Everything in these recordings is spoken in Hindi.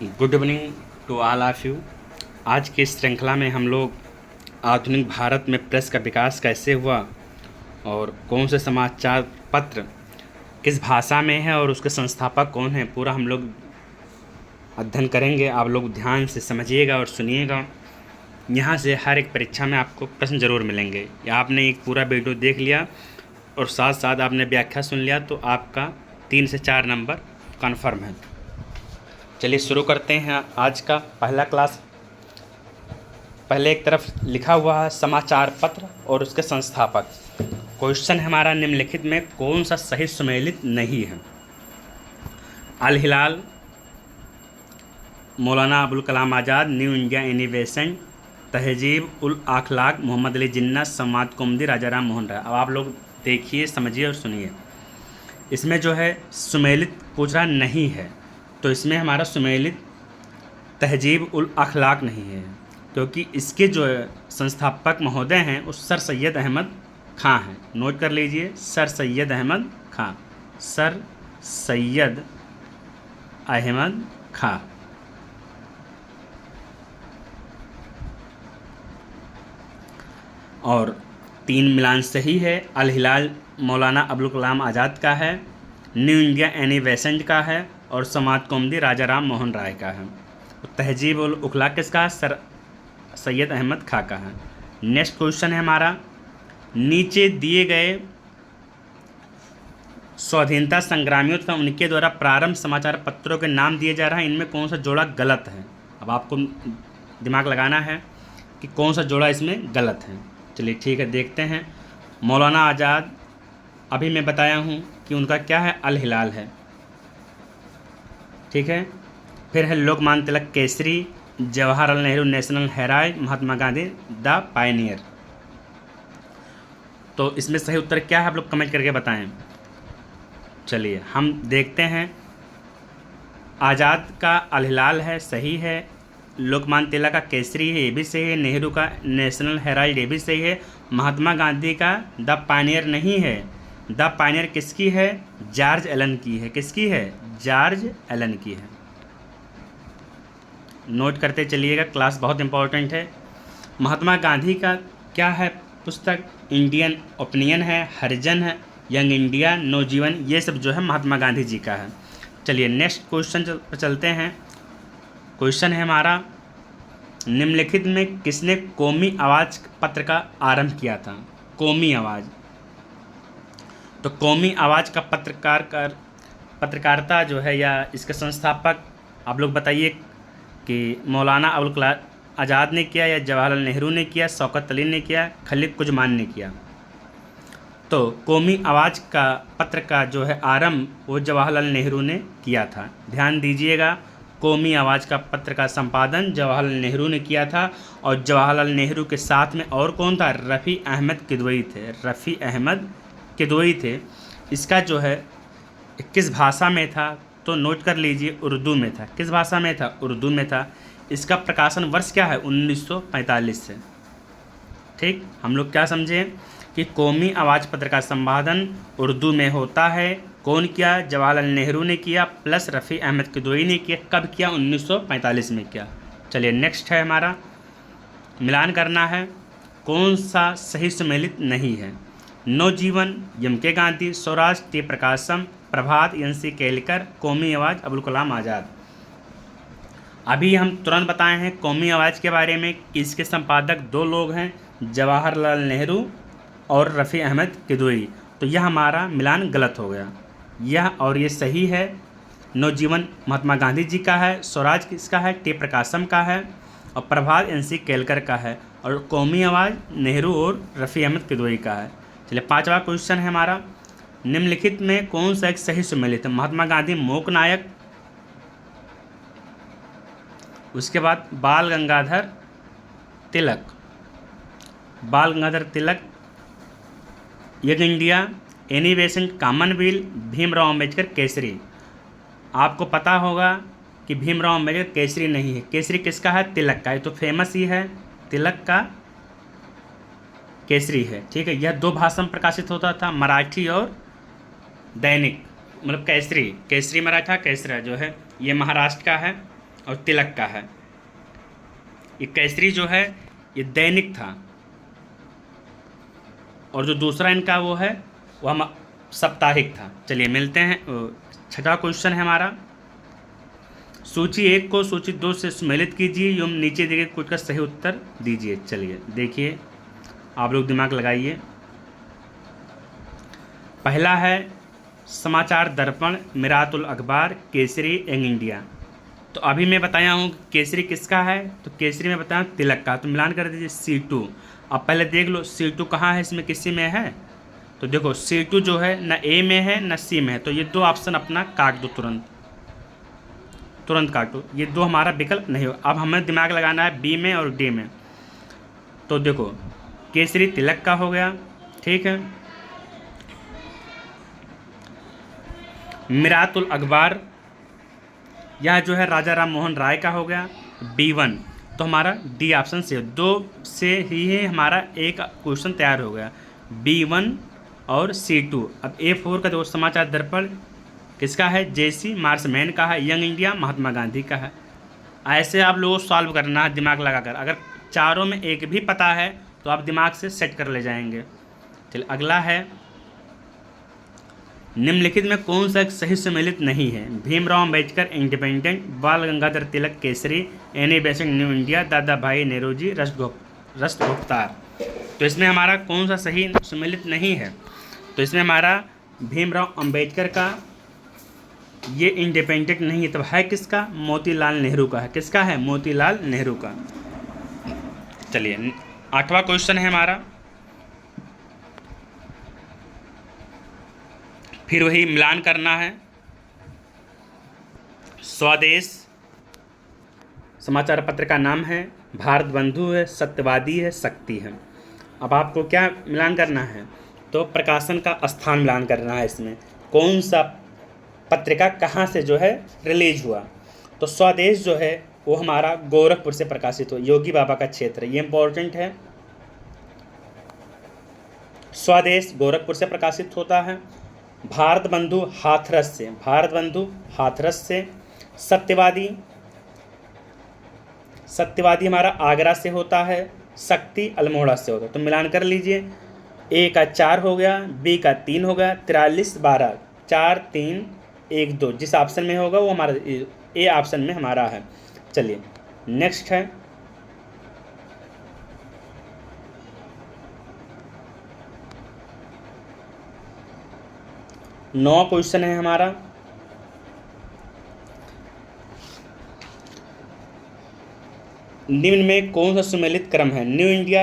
Good evening to all of you. आज की इस श्रृंखला में हम लोग आधुनिक भारत में प्रेस का विकास कैसे हुआ और कौन से समाचार पत्र किस भाषा में है और उसके संस्थापक कौन हैं, पूरा हम लोग अध्ययन करेंगे। आप लोग ध्यान से समझिएगा और सुनिएगा। यहाँ से हर एक परीक्षा में आपको प्रश्न ज़रूर मिलेंगे। या आपने एक पूरा वीडियो देख लिया और साथ साथ आपने व्याख्या सुन लिया तो आपका 3 से 4 नंबर कन्फर्म है। चलिए शुरू करते हैं आज का पहला क्लास। पहले एक तरफ लिखा हुआ है समाचार पत्र और उसके संस्थापक। क्वेश्चन हमारा निम्नलिखित में कौन सा सही सुमेलित नहीं है? अल हिलाल, Maulana Abul Kalam Azad, new India innovation, तहजीब उल अखलाक, मोहम्मद अली जिन्ना, समात कुमुदी, राजा राम मोहन राय। अब आप लोग देखिए, समझिए और सुनिए। इसमें जो है सुमेलित पूछ रहा नहीं है, तो इसमें हमारा सुमेलित तहजीब उल अखलाक नहीं है, क्योंकि इसके जो संस्थापक महोदय हैं वो सर सैयद अहमद खां हैं। नोट कर लीजिए, सर सैयद अहमद खां, सर सैयद अहमद खां। और 3 मिलान सही है। अल हिलाल मौलाना अबुल कलाम आज़ाद का है, न्यू इंडिया इनोवेशन का है और समात कुमुदी राजा राम मोहन राय का है। तहजीब उल अखलाक किसका? सर सैयद अहमद खां का है। नेक्स्ट क्वेश्चन है हमारा, नीचे दिए गए स्वाधीनता संग्रामियों तथा उनके द्वारा प्रारंभ समाचार पत्रों के नाम दिए जा रहे हैं, इनमें कौन सा जोड़ा गलत है? अब आपको दिमाग लगाना है कि कौन सा जोड़ा इसमें गलत है। चलिए ठीक है, देखते हैं। मौलाना आज़ाद अभी मैं बताया हूँ कि उनका क्या है, अल हिलाल है, ठीक है। फिर है Lokmanya Tilak Kesari, Jawaharlal Nehru National Herald, Mahatma Gandhi the Pioneer. तो इसमें सही उत्तर क्या है, आप लोग कमेंट करके बताएं। चलिए हम देखते हैं। आज़ाद का अल हिलाल है, सही है। लोकमान्य तिलक का केसरी है, ये भी सही है। नेहरू का नेशनल हेराल्ड, ये भी सही है। महात्मा गांधी का द पायनियर नहीं है। द पायनियर किसकी है? जॉर्ज एलन की है। किसकी है? जॉर्ज एलन की है। नोट करते चलिएगा, क्लास बहुत इंपॉर्टेंट है। महात्मा गांधी का क्या है पुस्तक? इंडियन ओपिनियन है, हरिजन है, यंग इंडिया, नवजीवन, ये सब जो है महात्मा गांधी जी का है। चलिए नेक्स्ट क्वेश्चन पर चलते हैं। क्वेश्चन है हमारा, निम्नलिखित में किसने कौमी आवाज़ पत्र का आरंभ किया था? कौमी आवाज़। तो कौमी आवाज़ का पत्रकारिता जो है या इसके संस्थापक आप लोग बताइए कि मौलाना अबुल कलाम आज़ाद ने किया या जवाहरलाल नेहरू ने किया, शौकत अली ने किया, खलील कुजमान ने किया? तो कौमी आवाज़ का पत्र का जो है आरंभ वो जवाहरलाल नेहरू ने किया था। ध्यान दीजिएगा, कौमी आवाज़ का पत्र का संपादन जवाहरलाल नेहरू ने किया था। और जवाहरलाल नेहरू के साथ में और कौन था? रफ़ी अहमद किदवई थे। रफ़ी अहमद किदवई थे। इसका जो है किस भाषा में था? तो नोट कर लीजिए, उर्दू में था। किस भाषा में था? उर्दू में था। इसका प्रकाशन वर्ष क्या है? 1945 से। ठीक, हम लोग क्या समझे कि कौमी आवाज़ पत्र का संपादन उर्दू में होता है। कौन किया? जवाहरलाल नेहरू ने किया प्लस रफ़ी अहमद किदवई ने किया। कब किया? 1945 में किया। चलिए नेक्स्ट है हमारा, मिलान करना है। कौन सा सही सुमेलित नहीं है? नवजीवन एम के गांधी, स्वराज टी प्रकाशम, प्रभात एन.सी. केलकर, कौमी आवाज़ अबुल कलाम आज़ाद। अभी हम तुरंत बताए हैं कौमी आवाज़ के बारे में कि इसके संपादक 2 लोग हैं, जवाहरलाल नेहरू और रफ़ी अहमद किदवई। तो यह हमारा मिलान गलत हो गया। यह और ये सही है। नवजीवन महात्मा गांधी जी का है, स्वराज किसका है? टी प्रकाशम का है, और प्रभात एन.सी. केलकर का है, और कौमी आवाज़ नेहरू और रफ़ी अहमद किदवई का है। चलिए 5वां क्वेश्चन है हमारा, निम्नलिखित में कौन सा एक सही सुमेलित है? महात्मा गांधी मूक नायक, उसके बाद बाल Gangadhar Tilak, Bal Gangadhar Tilak, Young India, innovation, Commonwealth, Bhimrao Ambedkar Kesari. आपको पता होगा कि भीमराव अम्बेडकर केसरी नहीं है। केसरी किसका है? तिलक का। ये तो फेमस ही है, तिलक का केसरी है, ठीक है। यह 2 भाषा में प्रकाशित होता था, मराठी और दैनिक, मतलब केसरी, केसरी मराठा, केसरा जो है ये महाराष्ट्र का है। और तिलक का है। ये केसरी जो है ये दैनिक था, और जो दूसरा इनका वो है वो हम साप्ताहिक था। चलिए मिलते हैं। छठा क्वेश्चन है हमारा, सूची 1 को सूची 2 से सम्मिलित कीजिए एवं नीचे दिए गए कुछ का सही उत्तर दीजिए। चलिए देखिए, आप लोग दिमाग लगाइए। पहला है समाचार दर्पण, मिरातुल अखबार, केसरी, यंग इंडिया। तो अभी मैं बताया हूँ केसरी किसका है, तो केसरी में बताया तिलक का। तो मिलान कर दीजिए C2। अब पहले देख लो C2 कहाँ है, इसमें किसी में है। तो देखो C2 जो है ना A में है ना C में है, तो ये 2 ऑप्शन अपना काट दो, तुरंत काटो, ये 2 हमारा विकल्प नहीं हो। अब हमें दिमाग लगाना है B में और D में। तो देखो केसरी तिलक का हो गया, ठीक है। मिरातुल अखबार यह जो है राजा राम मोहन राय का हो गया, B1। तो हमारा D ऑप्शन से 2 से ही हमारा एक क्वेश्चन तैयार हो गया, B1 और C2। अब A4 का देखो समाचार दर्पण किसका है, JC मार्समैन का है, यंग इंडिया महात्मा गांधी का है। ऐसे आप लोगों को सॉल्व करना है दिमाग लगाकर। अगर चारों में एक भी पता है तो आप दिमाग से सेट कर ले जाएंगे। चलिए अगला है, निम्नलिखित में कौन सा एक सही सम्मिलित नहीं है। Bhimrao Ambedkar Independent, Bal Gangadhar Tilak Kesari, Annie Besant New India, Dadabhai Nehru राष्ट्रगुप्तार। तो इसमें हमारा कौन सा सही सम्मिलित नहीं है, तो इसमें हमारा भीमराव अम्बेडकर का ये इंडिपेंडेंट नहीं है। तब है किसका, मोतीलाल नेहरू का है। किसका है, मोतीलाल नेहरू का। चलिए 8वां क्वेश्चन है हमारा, फिर वही मिलान करना है। स्वदेश समाचार पत्र का नाम है, भारत बंधु है, सत्यवादी है, शक्ति है। अब आपको क्या मिलान करना है, तो प्रकाशन का स्थान मिलान करना है। इसमें कौन सा पत्रिका कहाँ से जो है रिलीज हुआ। तो स्वदेश जो है वो हमारा गोरखपुर से प्रकाशित हो, योगी बाबा का क्षेत्र, ये इंपॉर्टेंट है। स्वदेश गोरखपुर से प्रकाशित होता है। भारत बंधु हाथरस से, भारत बंधु हाथरस से। सत्यवादी हमारा आगरा से होता है, शक्ति अल्मोड़ा से होता है। तो मिलान कर लीजिए, A का 4 हो गया, B का 3 हो गया, 43 12 4 3 1 2, जिस ऑप्शन में होगा वो हमारा A ऑप्शन में हमारा है। चलिए नेक्स्ट है, नौ क्वेश्चन है हमारा। निम्न में कौन सा सुमेलित क्रम है, New India,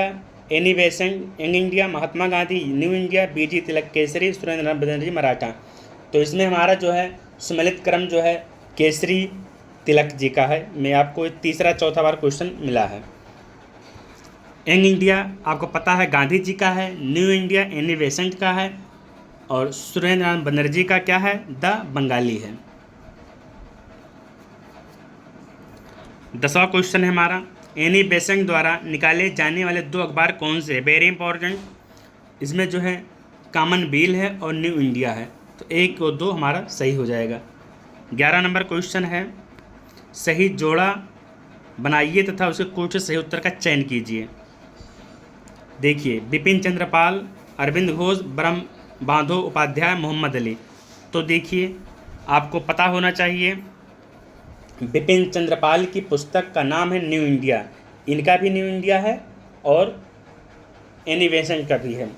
Annie Besant, Young India, Mahatma Gandhi, New India, BG Tilak Kesari, Surendra Banerjee Maratha. तो इसमें हमारा जो है सुमेलित क्रम जो है केसरी तिलक जी का है। मैं आपको तीसरा चौथा बार क्वेश्चन मिला है। यंग इंडिया आपको पता है गांधी जी का है, न्यू इंडिया एनी बेसेंट का है, और सुरेंद्र बनर्जी का क्या है, द बंगाली है। 10वां क्वेश्चन है हमारा, एनी बेसेंट द्वारा निकाले जाने वाले 2 अखबार कौन से है। वेरी इंपॉर्टेंट, इसमें जो है कॉमनवेल्थ है और न्यू इंडिया है, तो 1 और 2 हमारा सही हो जाएगा। 11 नंबर क्वेश्चन है, सही जोड़ा बनाइए तथा उसके कुछ सही उत्तर का चयन कीजिए। देखिए बिपिन चंद्र पाल, अरविंद घोष, ब्रह्म बांधो उपाध्याय, मोहम्मद अली। तो देखिए आपको पता होना चाहिए, बिपिन चंद्रपाल की पुस्तक का नाम है न्यू इंडिया, इनका भी न्यू इंडिया है और एनी बेसेंट का भी है।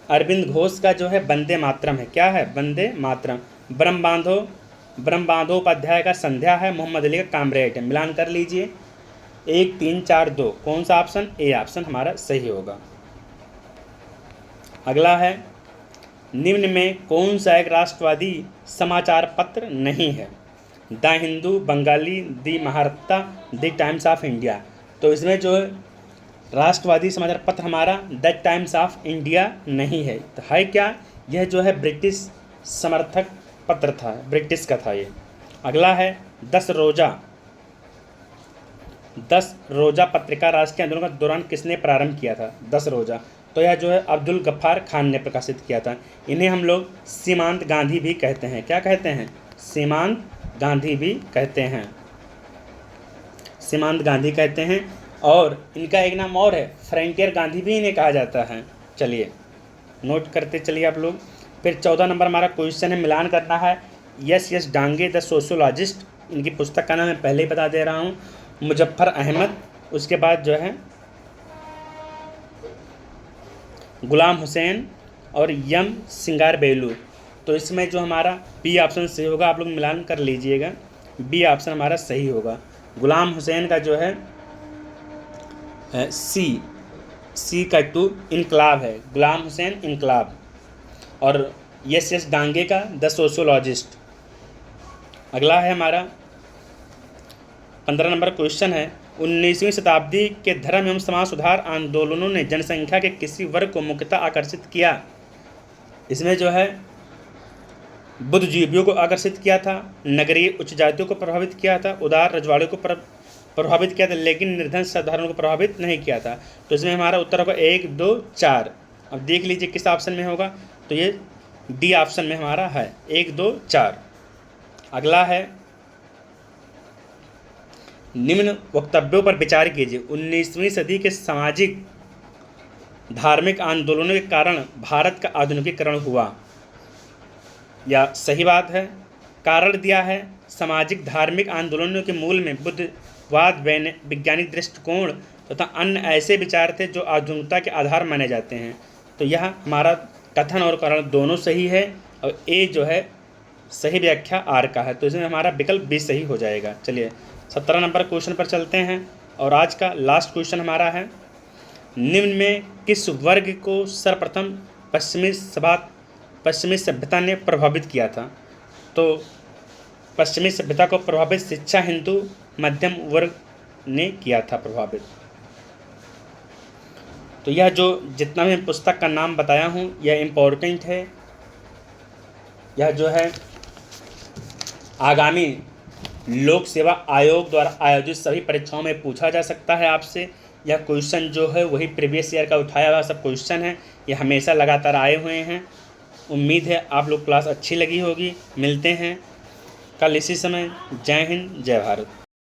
अरविंद घोष का जो है वंदे मातरम है, क्या है, वंदे मातरम। ब्रह्म बांधोपाध्याय का संध्या है, मोहम्मद अली का कामरेड है। मिलान कर लीजिए, 1 3 4 2, कौन सा ऑप्शन, A ऑप्शन हमारा सही होगा। अगला है, निम्न में कौन सा एक राष्ट्रवादी समाचार पत्र नहीं है। The Hindu, Bengali, the Mahratta, the times of India. तो इसमें जो राष्ट्रवादी समाचार पत्र हमारा द टाइम्स ऑफ इंडिया नहीं है, तो है क्या, यह जो है ब्रिटिश समर्थक पत्र था, ब्रिटिश का था ये। अगला है 10 रोज़ा पत्रिका राष्ट्रीय आंदोलन के दौरान किसने प्रारंभ किया था, 10 रोज़ा। तो यह जो है अब्दुल गफ्फार खान ने प्रकाशित किया था। इन्हें हम लोग सीमांत गांधी भी कहते हैं, क्या कहते हैं, सीमांत गांधी भी कहते हैं। सीमांत गांधी कहते हैं, और इनका एक नाम और है, फ्रंटियर गांधी भी इन्हें कहा जाता है। चलिए नोट करते चलिए आप लोग। फिर 14 नंबर हमारा क्वेश्चन है, मिलान करना है। एस डांगे द सोशियोलॉजिस्ट, इनकी पुस्तक का नाम मैं पहले ही बता दे रहा हूँ, मुजफ्फर अहमद, उसके बाद जो है गुलाम हुसैन और यम सिंगार बेलू। तो इसमें जो हमारा बी ऑप्शन सही होगा, आप लोग मिलान कर लीजिएगा, बी ऑप्शन हमारा सही होगा। गुलाम हुसैन का जो है सी का 2 इनकलाब है, गुलाम हुसैन इनकलाब। और एस डांगे का द सोशियोलॉजिस्ट। अगला है हमारा 15 नंबर क्वेश्चन है, 19वीं शताब्दी के धर्म एवं समाज सुधार आंदोलनों ने जनसंख्या के किसी वर्ग को मुख्यतः आकर्षित किया। इसमें जो है बुद्धिजीवियों को आकर्षित किया था, नगरीय उच्च जातियों को प्रभावित किया था, उदार रजवाड़ियों को प्रभावित किया था, लेकिन निर्धन साधारण को प्रभावित नहीं किया था। तो इसमें हमारा उत्तर होगा 1, 2, 4। अब देख लीजिए किस ऑप्शन में होगा, तो ये डी ऑप्शन में हमारा है 1, 2, 4। अगला है, निम्न वक्तव्यों पर विचार कीजिए। 19वीं सदी के सामाजिक धार्मिक आंदोलनों के कारण भारत का आधुनिकीकरण हुआ, या सही बात है। कारण दिया है, सामाजिक धार्मिक आंदोलनों के मूल में बुद्धवाद, वैज्ञानिक दृष्टिकोण तथा अन्य ऐसे विचार थे जो आधुनिकता के आधार माने जाते हैं। तो यह हमारा कथन और कारण दोनों सही है, और ए जो है सही व्याख्या आर का है, तो इसमें हमारा विकल्प बी सही हो जाएगा। चलिए 17 नंबर क्वेश्चन पर चलते हैं, और आज का लास्ट क्वेश्चन हमारा है, निम्न में किस वर्ग को सर्वप्रथम पश्चिमी सभ्यता ने प्रभावित किया था। तो पश्चिमी सभ्यता को प्रभावित शिक्षा हिंदू मध्यम वर्ग ने किया था प्रभावित। तो यह जो जितना भी पुस्तक का नाम बताया हूँ यह इम्पोर्टेंट है। यह जो है आगामी लोक सेवा आयोग द्वारा आयोजित सभी परीक्षाओं में पूछा जा सकता है आपसे। यह क्वेश्चन जो है वही प्रीवियस ईयर का उठाया हुआ सब क्वेश्चन है, ये हमेशा लगातार आए हुए हैं। उम्मीद है आप लोग क्लास अच्छी लगी होगी। मिलते हैं कल इसी समय। जय हिंद, जय भारत।